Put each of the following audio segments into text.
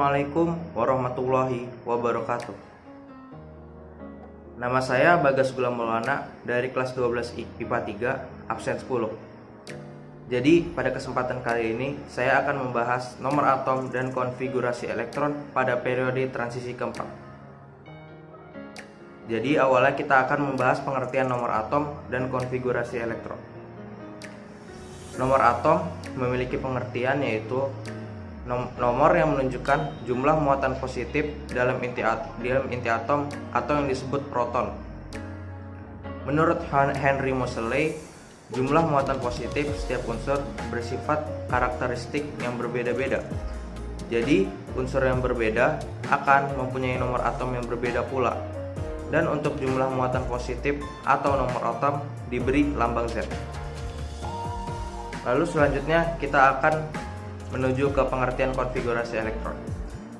Assalamualaikum warahmatullahi wabarakatuh. Nama saya Bagas Gulam Maulana dari kelas 12 IPA 3, absen 10. Jadi pada kesempatan kali ini saya akan membahas nomor atom dan konfigurasi elektron pada periode transisi keempat. Jadi awalnya kita akan membahas pengertian nomor atom dan konfigurasi elektron. Nomor atom memiliki pengertian yaitu nomor yang menunjukkan jumlah muatan positif dalam inti atom atau yang disebut proton. Menurut Henry Moseley, jumlah muatan positif setiap unsur bersifat karakteristik yang berbeda-beda. Jadi, unsur yang berbeda akan mempunyai nomor atom yang berbeda pula. Dan untuk jumlah muatan positif atau nomor atom diberi lambang Z. Lalu selanjutnya kita akan menuju ke pengertian konfigurasi elektron.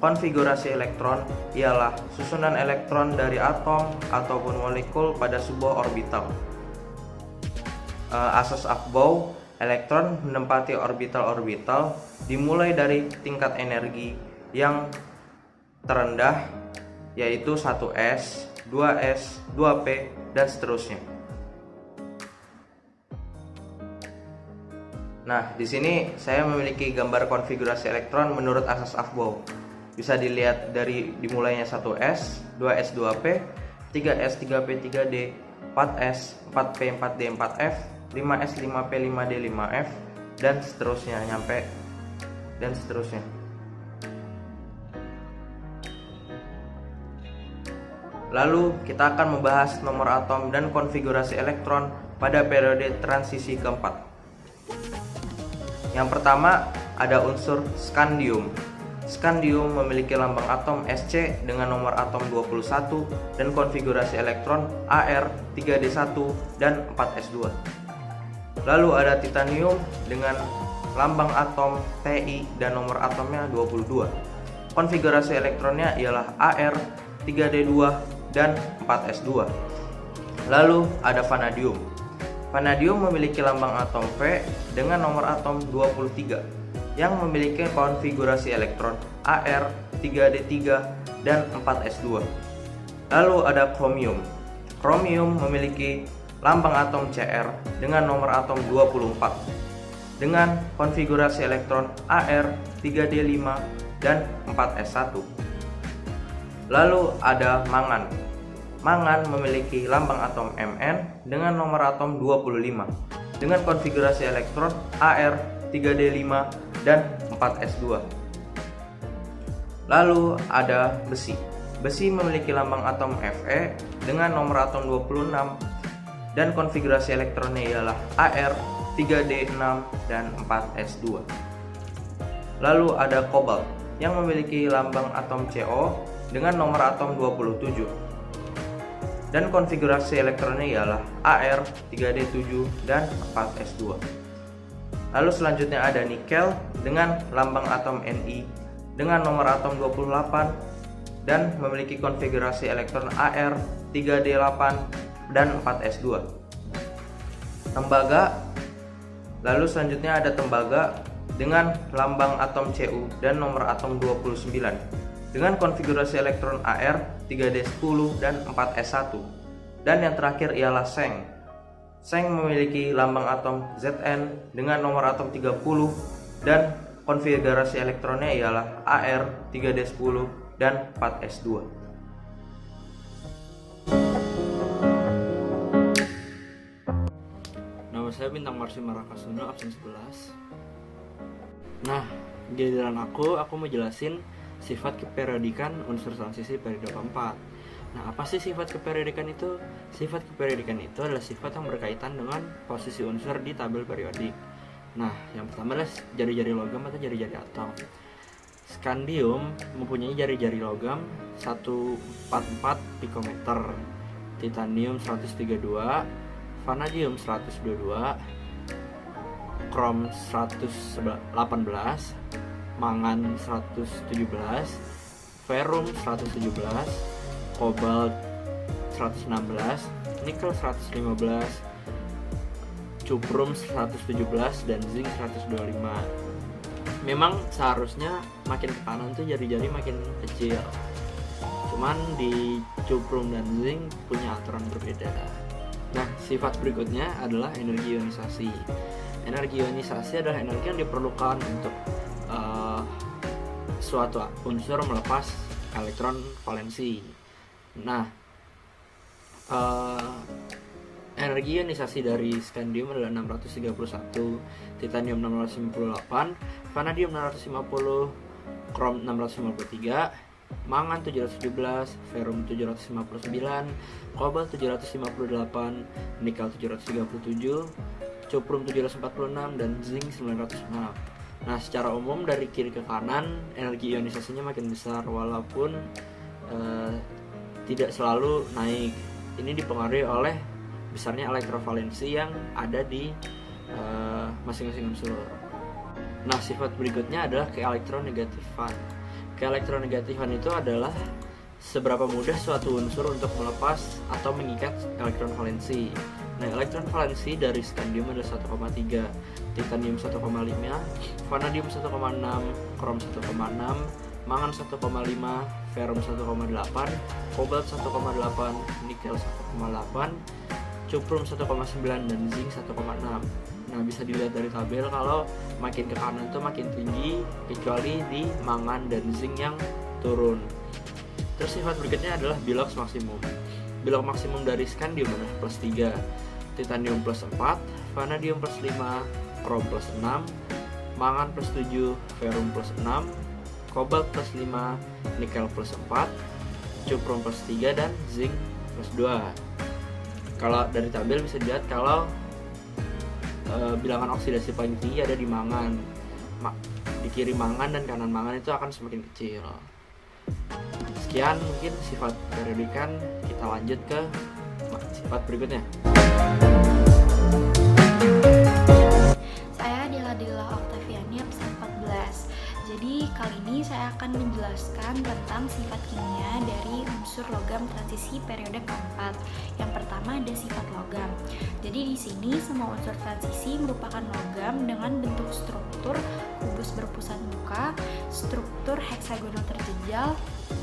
Konfigurasi elektron ialah susunan elektron dari atom ataupun molekul pada sebuah orbital. Asas Aufbau, elektron menempati orbital-orbital dimulai dari tingkat energi yang terendah yaitu 1s, 2s, 2p, dan seterusnya. Nah, di sini saya memiliki gambar konfigurasi elektron menurut asas Aufbau. Bisa dilihat dari dimulainya 1s, 2s, 2p, 3s, 3p, 3d, 4s, 4p, 4d, 4f, 5s, 5p, 5d, 5f, dan seterusnya dan seterusnya. Lalu kita akan membahas nomor atom dan konfigurasi elektron pada periode transisi keempat. Yang pertama ada unsur skandium. Skandium memiliki lambang atom Sc dengan nomor atom 21 dan konfigurasi elektron Ar, 3d1 dan 4s2. Lalu ada titanium dengan lambang atom Ti dan nomor atomnya 22. Konfigurasi elektronnya ialah Ar, 3d2 dan 4s2. Lalu ada vanadium. Vanadium memiliki lambang atom V dengan nomor atom 23 yang memiliki konfigurasi elektron Ar, 3d3 dan 4s2. Lalu ada kromium. Kromium memiliki lambang atom Cr dengan nomor atom 24 dengan konfigurasi elektron Ar, 3d5 dan 4s1. Lalu ada mangan. Mangan memiliki lambang atom Mn dengan nomor atom 25 dengan konfigurasi elektron Ar, 3d5 dan 4s2. Lalu ada besi. Besi memiliki lambang atom Fe dengan nomor atom 26 dan konfigurasi elektronnya ialah Ar, 3d6 dan 4s2. Lalu ada kobalt yang memiliki lambang atom Co dengan nomor atom 27 dan konfigurasi elektronnya ialah Ar, 3d7 dan 4s2. Lalu selanjutnya ada nikel dengan lambang atom Ni dengan nomor atom 28 dan memiliki konfigurasi elektron Ar, 3d8 dan 4s2. Tembaga. Lalu selanjutnya ada tembaga dengan lambang atom Cu dan nomor atom 29 dengan konfigurasi elektron Ar, 3d10 dan 4s1. Dan yang terakhir ialah seng. Seng memiliki lambang atom Zn dengan nomor atom 30 dan konfigurasi elektronnya ialah Ar, 3d10 dan 4s2. Nama saya Bintang Marsi Marakasuno, absen 11. Nah, giliran aku mau jelasin sifat keperiodikan unsur transisi periode keempat. Nah, apa sih sifat keperiodikan itu? Sifat keperiodikan itu adalah sifat yang berkaitan dengan posisi unsur di tabel periodik. Nah, yang pertama adalah jari-jari logam atau jari-jari atom. Skandium mempunyai jari-jari logam 144 pikometer, titanium 132, vanadium 122, krom 118, mangan 117, ferrum 117, kobalt 116, nikel 115, cuprum 117 dan zinc 125. memang seharusnya makin ke kanan tuh jari-jari makin kecil, cuman di cuprum dan zinc punya aturan berbeda. Nah, sifat berikutnya adalah energi ionisasi. Energi ionisasi adalah energi yang diperlukan untuk suatu unsur melepas elektron valensi. Nah, energi ionisasi dari scandium adalah 631, titanium 658, vanadium 650, krom 653, mangan 717, ferum 759, kobalt 758, nikel 737, cuprum 746, dan zinc 906. Nah, secara umum dari kiri ke kanan energi ionisasinya makin besar walaupun tidak selalu naik. Ini dipengaruhi oleh besarnya elektrovalensi yang ada di masing-masing unsur. Nah, sifat berikutnya adalah keelektronegatifan. Keelektronegatifan itu adalah seberapa mudah suatu unsur untuk melepas atau mengikat elektron valensi. Nah, elektron valensi dari scandium adalah 1,3, titanium 1,5, vanadium 1,6, krom 1,6, mangan 1,5, ferum 1,8, kobalt 1,8, nikel 1,8, cuprum 1,9, dan zinc 1,6. Nah, bisa dilihat dari tabel kalau makin ke kanan tuh makin tinggi, kecuali di mangan dan zinc yang turun. Terus sifat berikutnya adalah bilox maksimum. Bilox maksimum dari scandium adalah plus 3, titanium plus 4, vanadium plus 5, krom plus 6, mangan plus 7, ferum plus 6, kobalt plus 5, nikel plus 4, cuprum plus 3, dan zinc plus 2. Kalau dari tabel bisa dilihat kalau bilangan oksidasi paling tinggi ada di mangan. Di kiri mangan dan kanan mangan itu akan semakin kecil. Sekian mungkin sifat periodikan, kita lanjut ke sifat berikutnya. Saya Dila Octaviani, absen 14. Jadi kali ini saya akan menjelaskan tentang sifat kimia dari unsur logam transisi periode keempat. Yang pertama ada sifat logam. Jadi di sini semua unsur transisi merupakan logam dengan bentuk struktur kubus berpusat muka, struktur heksagonal terjejal,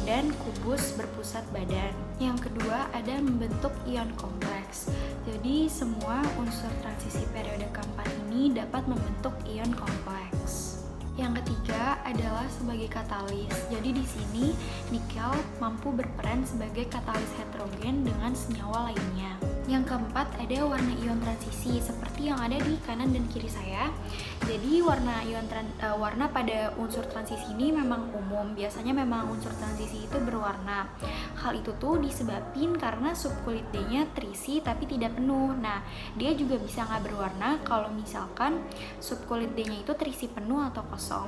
dan kubus berpusat badan. Yang kedua ada membentuk ion kompleks. Jadi semua unsur transisi periode keempat ini dapat membentuk ion kompleks. Yang ketiga adalah sebagai katalis. Jadi di sini nikel mampu berperan sebagai katalis heterogen dengan senyawa lainnya. Yang keempat ada warna ion transisi seperti yang ada di kanan dan kiri saya. Jadi warna pada unsur transisi ini memang umum. Biasanya memang unsur transisi itu berwarna. Hal itu tuh disebabkan karena subkulit D-nya terisi tapi tidak penuh. Nah, dia juga bisa nggak berwarna kalau misalkan subkulit D-nya itu terisi penuh atau kosong.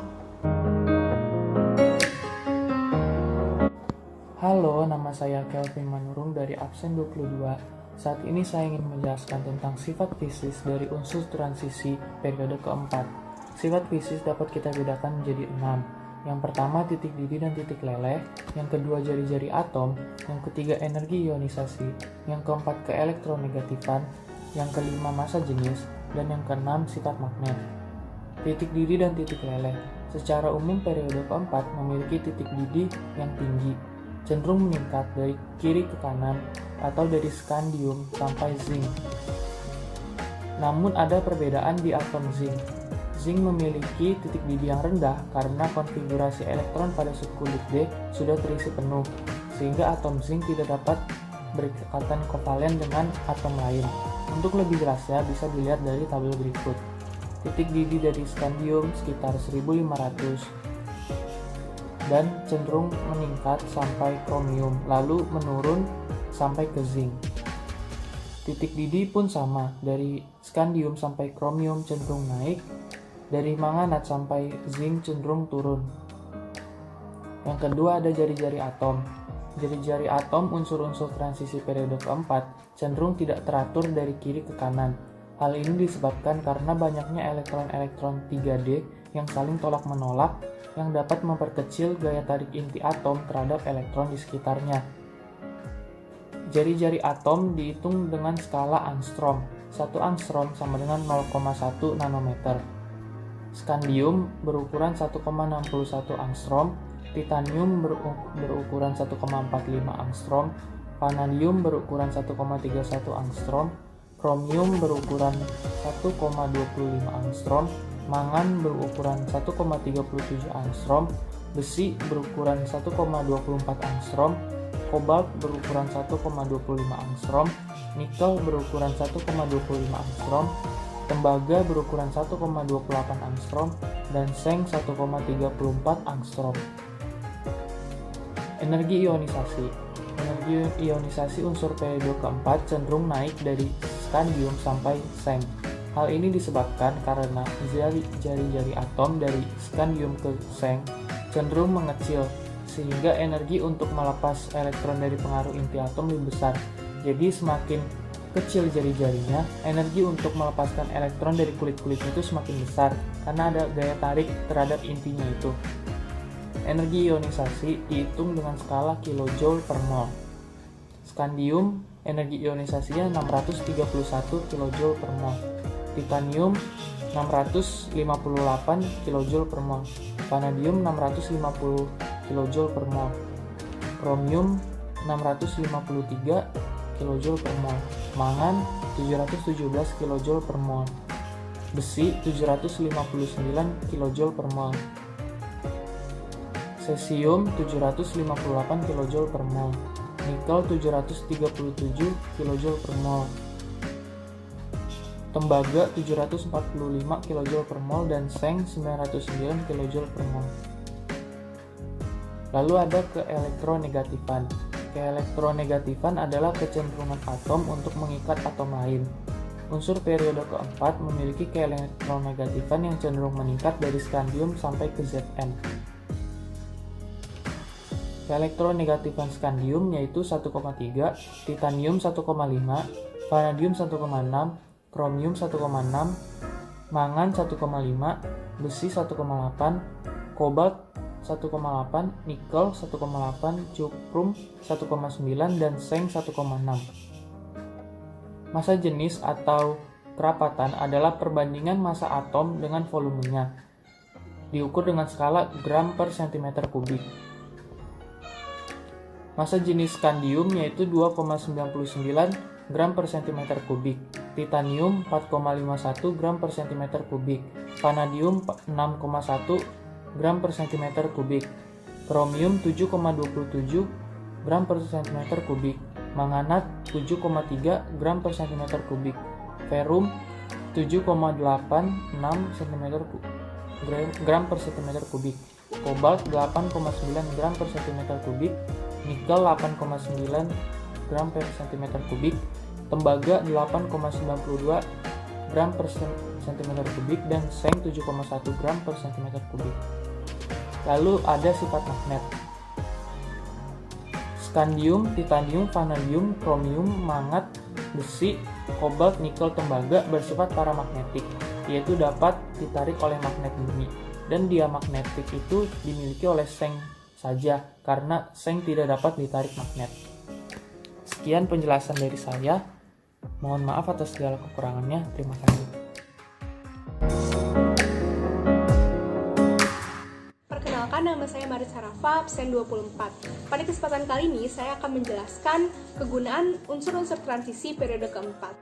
Halo, nama saya Kelvin Manurung dari absen 22. Saat ini saya ingin menjelaskan tentang sifat fisis dari unsur transisi periode keempat. Sifat fisis dapat kita bedakan menjadi 6. Yang pertama titik didih dan titik leleh, yang kedua jari-jari atom, yang ketiga energi ionisasi, yang keempat keelektronegatifan, yang kelima massa jenis, dan yang keenam sifat magnet. Titik didih dan titik leleh. Secara umum periode keempat memiliki titik didih yang tinggi, cenderung meningkat dari kiri ke kanan atau dari scandium sampai zinc. Namun ada perbedaan di atom zinc. Zinc memiliki titik didih yang rendah karena konfigurasi elektron pada subkulit D sudah terisi penuh, sehingga atom zinc tidak dapat berikatan kovalen dengan atom lain. Untuk lebih jelasnya bisa dilihat dari tabel berikut. Titik didih dari scandium sekitar 1500 dan cenderung meningkat sampai kromium, lalu menurun sampai ke zinc. Titik didih pun sama, dari scandium sampai kromium cenderung naik, dari manganat sampai zinc cenderung turun. Yang kedua ada jari-jari atom. Jari-jari atom unsur-unsur transisi periode keempat cenderung tidak teratur dari kiri ke kanan. Hal ini disebabkan karena banyaknya elektron-elektron 3D yang saling tolak-menolak yang dapat memperkecil gaya tarik inti atom terhadap elektron di sekitarnya. Jari-jari atom dihitung dengan skala angstrom. 1 angstrom sama dengan 0,1 nanometer. Skandium berukuran 1,61 angstrom, titanium berukuran 1,45 angstrom, vanadium berukuran 1,31 angstrom, kromium berukuran 1,25 angstrom, mangan berukuran 1,37 angstrom, besi berukuran 1,24 angstrom, kobalt berukuran 1,25 angstrom, nikel berukuran 1,25 angstrom, tembaga berukuran 1,28 angstrom, dan seng 1,34 angstrom. Energi ionisasi. Energi ionisasi unsur periode keempat cenderung naik dari skandium sampai seng. Hal ini disebabkan karena jari-jari atom dari skandium ke seng cenderung mengecil, sehingga energi untuk melepas elektron dari pengaruh inti atom lebih besar. Jadi semakin kecil jari-jarinya, energi untuk melepaskan elektron dari kulit-kulit itu semakin besar karena ada gaya tarik terhadap intinya itu. Energi ionisasi dihitung dengan skala kilojoule per mol. Skandium, energi ionisasinya 631 kilojoule per mol. Titanium 658 kilojoule per mol. Vanadium 650 kilojoule per mol. Kromium 653 kilojoule per mol. Mangan 717 kilojoule per mol. Besi 759 kilojoule per mol. Cesium 758 kJ per mol, nikel 737 kJ per mol, tembaga 745 kJ per mol, dan seng 909 kJ per mol. Lalu ada keelektronegatifan. Keelektronegatifan adalah kecenderungan atom untuk mengikat atom lain. Unsur periode keempat memiliki keelektronegatifan yang cenderung meningkat dari skandium sampai ke Zn. Keelektronegatifan skandium yaitu 1,3, titanium 1,5, vanadium 1,6, kromium 1,6, mangan 1,5, besi 1,8, kobalt 1,8, nikel 1,8, cuprum 1,9, dan seng 1,6. Massa jenis atau kerapatan adalah perbandingan massa atom dengan volumenya, diukur dengan skala gram per cm kubik. Massa jenis skandium yaitu 2,99 gram per cm kubik, titanium 4,51 gram per cm kubik, vanadium 6,1 gram per cm kubik, kromium 7,27 gram per cm kubik, manganat 7,3 gram per cm kubik, ferum 7,86 gram per cm kubik, kobalt 8,9 gram per cm kubik, nikel 8,9 gram per cm kubik, tembaga 8,92 gram per cm kubik, dan seng 7,1 gram per cm kubik. Lalu ada sifat magnet. Skandium, titanium, vanadium, kromium, mangat, besi, kobalt, nikel, tembaga bersifat paramagnetik, yaitu dapat ditarik oleh magnet bumi, dan diamagnetik itu dimiliki oleh seng saja karena seng tidak dapat ditarik magnet. Sekian penjelasan dari saya. Mohon maaf atas segala kekurangannya. Terima kasih. Perkenalkan, nama saya Marit Sarafa, absen 24. Pada kesempatan kali ini saya akan menjelaskan kegunaan unsur-unsur transisi periode keempat.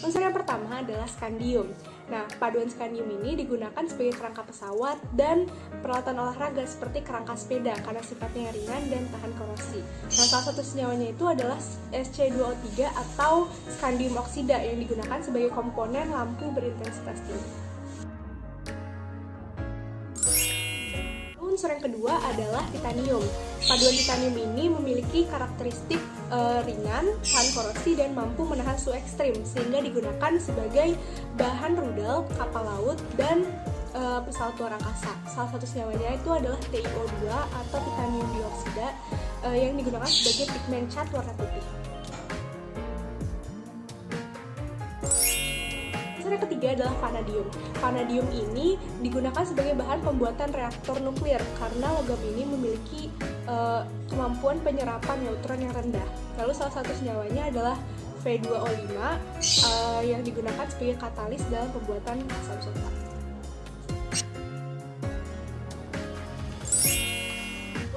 Unsur yang pertama adalah skandium. Nah, paduan skandium ini digunakan sebagai kerangka pesawat dan peralatan olahraga seperti kerangka sepeda karena sifatnya ringan dan tahan korosi. Nah, salah satu senyawanya itu adalah Sc2O3 atau skandium oksida yang digunakan sebagai komponen lampu berintensitas tinggi. Unsur yang kedua adalah titanium. Paduan titanium ini memiliki karakteristik ringan, tahan korosi, dan mampu menahan suhu ekstrim, sehingga digunakan sebagai bahan rudal kapal laut dan pesawat luar angkasa. Salah satu senyawanya itu adalah TiO2 atau titanium dioksida yang digunakan sebagai pigmen cat warna putih. Yang ketiga adalah vanadium. Vanadium ini digunakan sebagai bahan pembuatan reaktor nuklir karena logam ini memiliki kemampuan penyerapan neutron yang rendah. Lalu salah satu senyawanya adalah V2O5 yang digunakan sebagai katalis dalam pembuatan asam sulfat.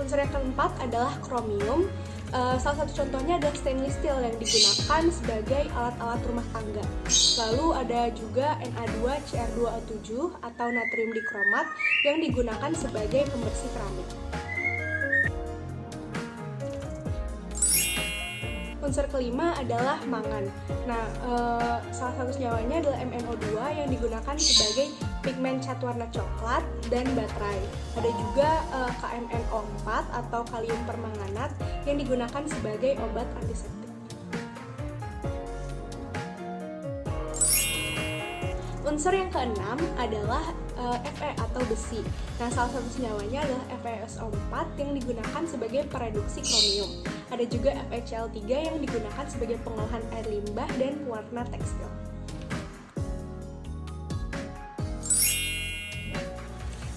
Unsur yang keempat adalah kromium. Salah satu contohnya adalah stainless steel yang digunakan sebagai alat-alat rumah tangga. Lalu ada juga Na2Cr2O7 atau natrium dikromat yang digunakan sebagai pembersih keramik. Unsur kelima adalah mangan. Nah, salah satu senyawanya adalah MnO2 yang digunakan sebagai pigmen cat warna coklat dan baterai. Ada juga KMnO4 atau kalium permanganat yang digunakan sebagai obat antiseptik. Unsur yang keenam adalah Fe atau besi. Nah, salah satu senyawanya adalah FeSO4 yang digunakan sebagai pereduksi kromium. Ada juga FeCl3 yang digunakan sebagai pengolahan air limbah dan pewarna tekstil.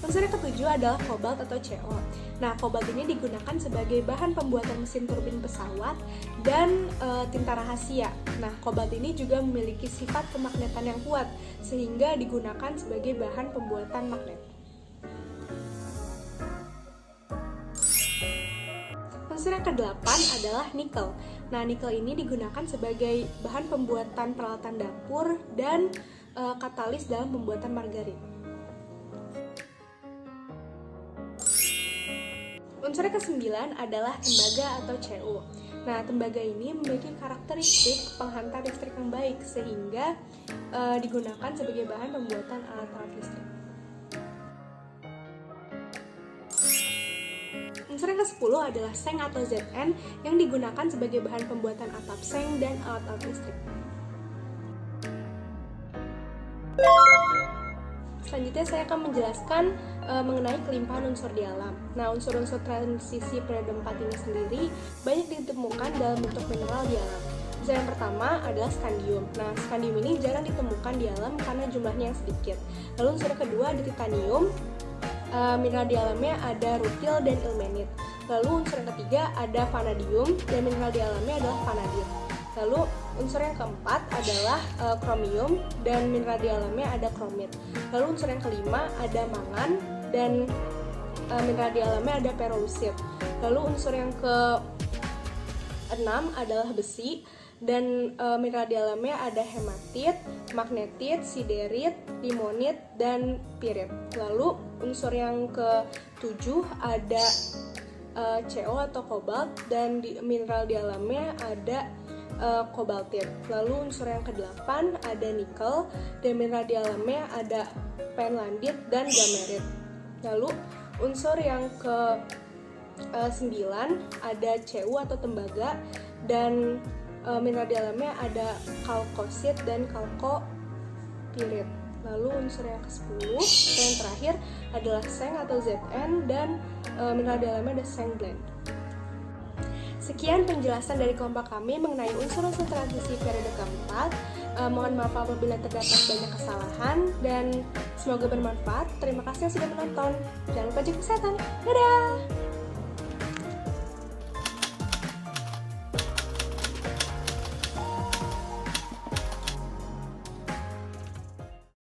Unsur yang ketujuh adalah kobalt atau Co. Nah, kobalt ini digunakan sebagai bahan pembuatan mesin turbin pesawat dan tinta rahasia. Nah, kobalt ini juga memiliki sifat kemagnetan yang kuat sehingga digunakan sebagai bahan pembuatan magnet. Unsur yang ke-8 adalah nikel. Nah, nikel ini digunakan sebagai bahan pembuatan peralatan dapur dan katalis dalam pembuatan margarin. Unsur yang ke-9 adalah tembaga atau Cu. Nah, tembaga ini memiliki karakteristik penghantar listrik yang baik sehingga digunakan sebagai bahan pembuatan alat-alat listrik. Unsur yang ke-10 adalah seng atau Zn yang digunakan sebagai bahan pembuatan atap seng dan alat-alat listrik. Selanjutnya saya akan menjelaskan mengenai kelimpahan unsur di alam. Nah, unsur-unsur transisi periode 4 ini sendiri banyak ditemukan dalam bentuk mineral di alam. Unsur yang pertama adalah skandium. Nah, skandium ini jarang ditemukan di alam karena jumlahnya yang sedikit. Lalu unsur yang kedua ada titanium. Mineral di alamnya ada rutil dan ilmenit. Lalu unsur yang ketiga ada vanadium dan mineral di alamnya adalah vanadin. Lalu unsur yang keempat adalah kromium dan mineral di alamnya ada kromit. Lalu unsur yang kelima ada mangan dan mineral di alamnya ada perolusite. Lalu unsur yang keenam adalah besi dan mineral di alamnya ada hematit, magnetit, siderit, limonit, dan pirit. Lalu unsur yang ke-7 ada Co atau kobalt dan mineral di alamnya ada kobaltit. Lalu unsur yang ke-8 ada nikel dan mineral di alamnya ada penlandit dan gamerit. Lalu unsur yang ke-9 ada Cu atau tembaga dan mineral di alamnya ada kalkosit dan kalkopirit. Lalu unsur yang ke-10 yang terakhir adalah seng atau Zn dan mineral di alamnya ada seng blend. Sekian penjelasan dari kelompok kami mengenai unsur-unsur transisi periode keempat. Mohon maaf apabila terdapat banyak kesalahan dan semoga bermanfaat. Terima kasih yang sudah menonton. Jangan lupa jaga kesehatan. Dadah!